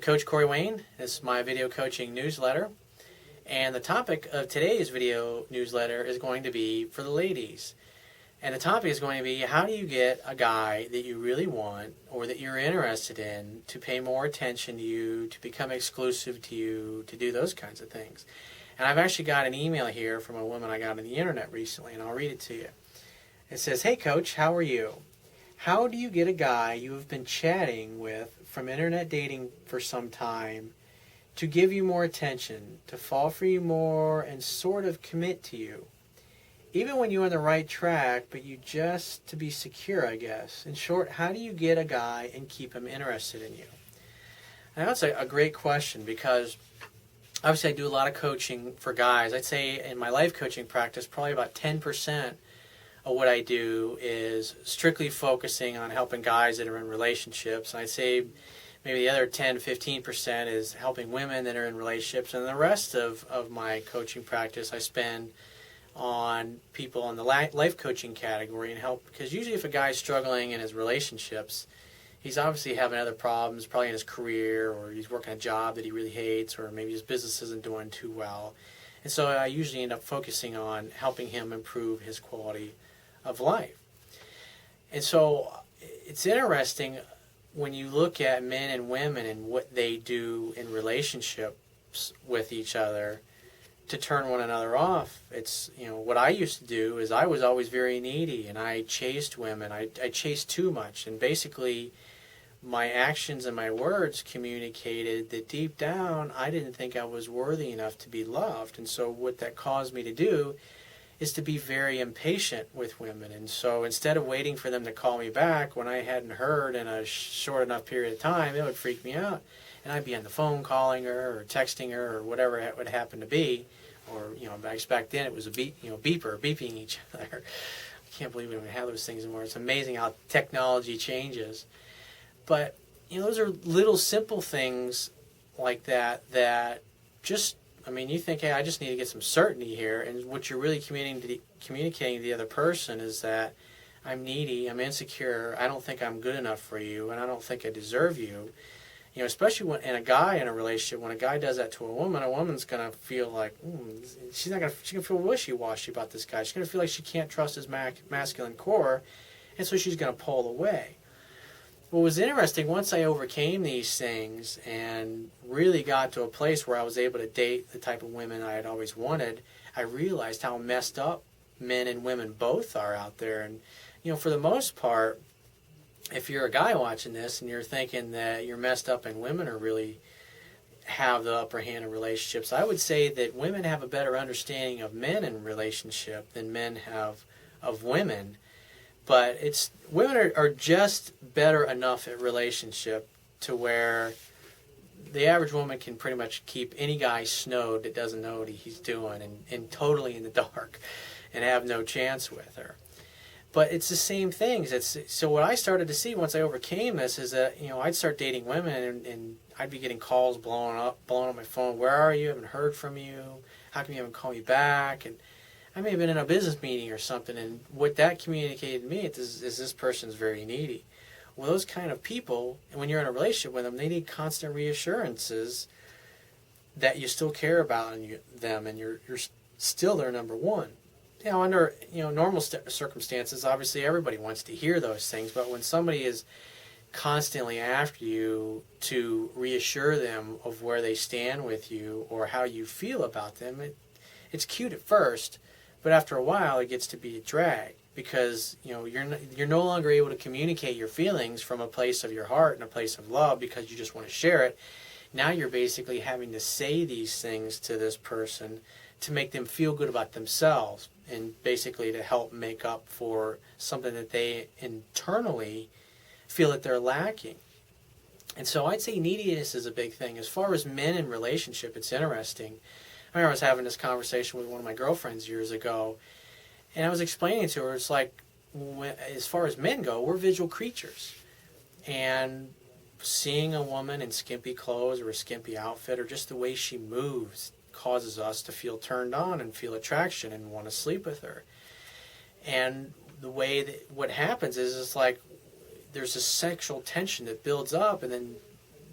Coach Corey Wayne. This is my video coaching newsletter. And the topic of today's video newsletter is going to be for the ladies. And the topic is going to be, how do you get a guy that you really want or that you're interested in to pay more attention to you, to become exclusive to you, to do those kinds of things. And I've actually got an email here from a woman I got on the internet recently, and I'll read it to you. It says, "Hey Coach, how are you? How do you get a guy you have been chatting with from internet dating for some time to give you more attention, to fall for you more, and sort of commit to you? Even when you're on the right track, but you just to be secure, I guess. In short, how do you get a guy and keep him interested in you?" Now that's a great question, because obviously I do a lot of coaching for guys. I'd say in my life coaching practice, probably about 10% of what I do is strictly focusing on helping guys that are in relationships. And I'd say maybe the other 10-15% is helping women that are in relationships. And the rest of my coaching practice I spend on people in the life coaching category and help, because usually if a guy's struggling in his relationships, he's obviously having other problems, probably in his career, or he's working a job that he really hates, or maybe his business isn't doing too well. And so I usually end up focusing on helping him improve his quality of life. And so it's interesting when you look at men and women and what they do in relationships with each other to turn one another off. It's, what I used to do is I was always very needy, and I chased women. I chased too much, and basically my actions and my words communicated that deep down I didn't think I was worthy enough to be loved. And so what that caused me to do is to be very impatient with women. And so instead of waiting for them to call me back when I hadn't heard in a short enough period of time, it would freak me out. And I'd be on the phone calling her or texting her or whatever it would happen to be. Or, back then it was a beeper, beeping each other. I can't believe we don't have those things anymore. It's amazing how technology changes. But, those are little simple things like that just, you think, hey, I just need to get some certainty here. And what you're really communicating to the other person is that I'm needy, I'm insecure, I don't think I'm good enough for you, and I don't think I deserve you. Especially when in a relationship, when a guy does that to a woman's going to feel like, she's going to feel wishy-washy about this guy. She's going to feel like she can't trust his masculine core, and so she's going to pull away. What was interesting, once I overcame these things and really got to a place where I was able to date the type of women I had always wanted, I realized how messed up men and women both are out there. And, for the most part, if you're a guy watching this and you're thinking that you're messed up and women are really have the upper hand in relationships, I would say that women have a better understanding of men in relationship than men have of women. But women are just better enough at relationship to where the average woman can pretty much keep any guy snowed that doesn't know what he's doing and totally in the dark and have no chance with her. But it's the same things. So what I started to see once I overcame this is that, I'd start dating women and I'd be getting calls blowing on my phone. Where are you? I haven't heard from you. How come you haven't called me back? And I may have been in a business meeting or something, and what that communicated to me is this person's very needy. Well, those kind of people, when you're in a relationship with them, they need constant reassurances that you still care about them and you're still their number one. Under normal circumstances, obviously everybody wants to hear those things, but when somebody is constantly after you to reassure them of where they stand with you or how you feel about them, it's cute at first. But after a while, it gets to be a drag because you're no longer able to communicate your feelings from a place of your heart and a place of love because you just want to share it. Now you're basically having to say these things to this person to make them feel good about themselves and basically to help make up for something that they internally feel that they're lacking. And so I'd say neediness is a big thing. As far as men in relationship, it's interesting. I remember I was having this conversation with one of my girlfriends years ago, and I was explaining to her, it's like, as far as men go, we're visual creatures. And seeing a woman in skimpy clothes or a skimpy outfit or just the way she moves causes us to feel turned on and feel attraction and want to sleep with her. And the way that what happens is it's like there's a sexual tension that builds up, and then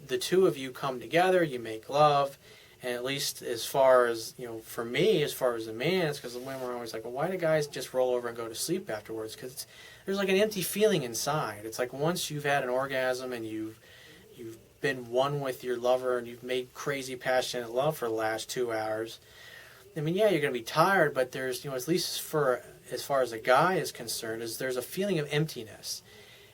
the two of you come together, you make love, and at least as far as, for me, as far as the man, it's because the women are always like, well, why do guys just roll over and go to sleep afterwards? Because there's like an empty feeling inside. It's like once you've had an orgasm and you've been one with your lover and you've made crazy passionate love for the last 2 hours, I mean, yeah, you're going to be tired, but there's, at least as far as a guy is concerned, is there's a feeling of emptiness.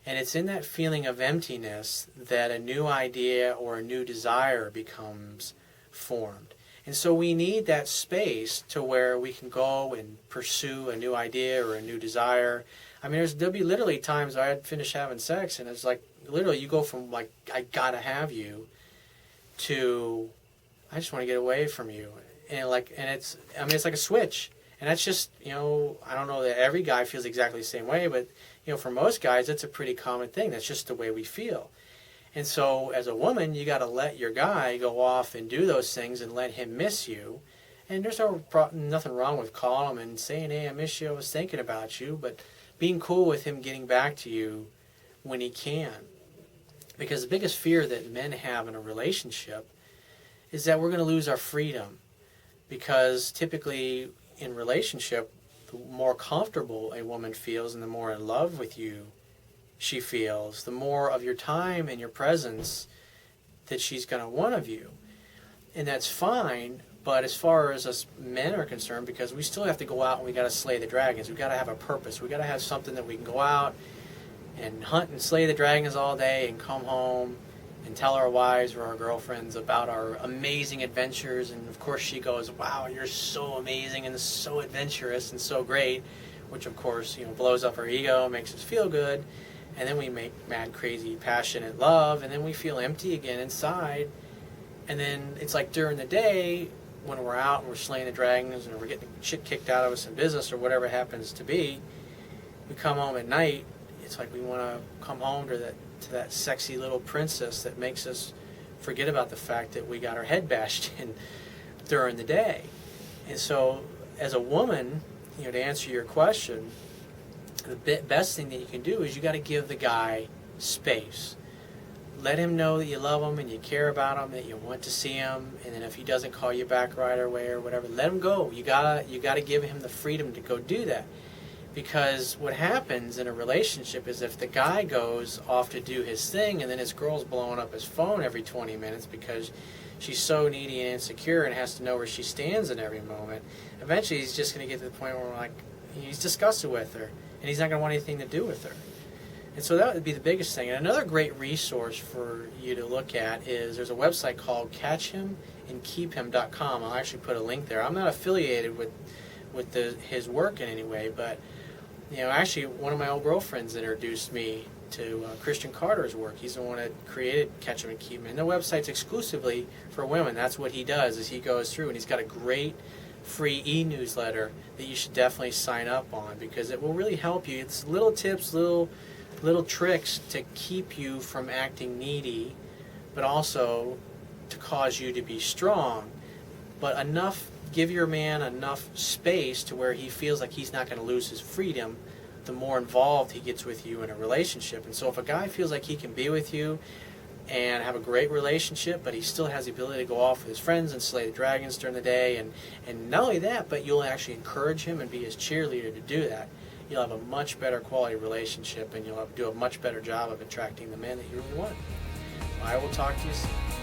And it's in that feeling of emptiness that a new idea or a new desire becomes formed. And so we need that space to where we can go and pursue a new idea or a new desire. I mean, there'll be literally times I'd finish having sex and it's like, literally you go from like, I gotta have you, to I just want to get away from you. And it's like a switch. And that's just, I don't know that every guy feels exactly the same way, but, for most guys, it's a pretty common thing. That's just the way we feel. And so as a woman, you got to let your guy go off and do those things and let him miss you. And there's nothing wrong with calling him and saying, hey, I miss you, I was thinking about you, but being cool with him getting back to you when he can. Because the biggest fear that men have in a relationship is that we're going to lose our freedom. Because typically in relationship, the more comfortable a woman feels and the more in love with you she feels, the more of your time and your presence that she's going to want of you. And that's fine, but as far as us men are concerned, because we still have to go out and we got to slay the dragons. We got to have a purpose. We got to have something that we can go out and hunt and slay the dragons all day and come home and tell our wives or our girlfriends about our amazing adventures. And of course she goes, wow, you're so amazing and so adventurous and so great, which of course, blows up our ego, makes us feel good. And then we make mad, crazy, passionate love, and then we feel empty again inside. And then it's like during the day, when we're out and we're slaying the dragons and we're getting shit kicked out of us in business or whatever it happens to be, we come home at night, it's like we want to come home to that sexy little princess that makes us forget about the fact that we got our head bashed in during the day. And so as a woman, to answer your question, the best thing that you can do is you got to give the guy space. Let him know that you love him and you care about him, that you want to see him, and then if he doesn't call you back right away or whatever, let him go. You gotta give him the freedom to go do that. Because what happens in a relationship is if the guy goes off to do his thing and then his girl's blowing up his phone every 20 minutes because she's so needy and insecure and has to know where she stands in every moment, eventually he's just going to get to the point where he's disgusted with her and he's not going to want anything to do with her. And so that would be the biggest thing. And another great resource for you to look at is there's a website called catchhimandkeephim.com. I'll actually put a link there. I'm not affiliated with his work in any way, but actually one of my old girlfriends introduced me to Christian Carter's work. He's the one that created Catch 'Em and Keep 'Em. And the website's exclusively for women. That's what he does, is he goes through and he's got a great free e-newsletter that you should definitely sign up on, because it will really help you. It's little tips, little tricks to keep you from acting needy, but also to cause you to be strong. But give your man enough space to where he feels like he's not going to lose his freedom the more involved he gets with you in a relationship. And so if a guy feels like he can be with you and have a great relationship, but he still has the ability to go off with his friends and slay the dragons during the day, and not only that, but you'll actually encourage him and be his cheerleader to do that, you'll have a much better quality relationship and you'll do a much better job of attracting the men that you really want. I will talk to you soon.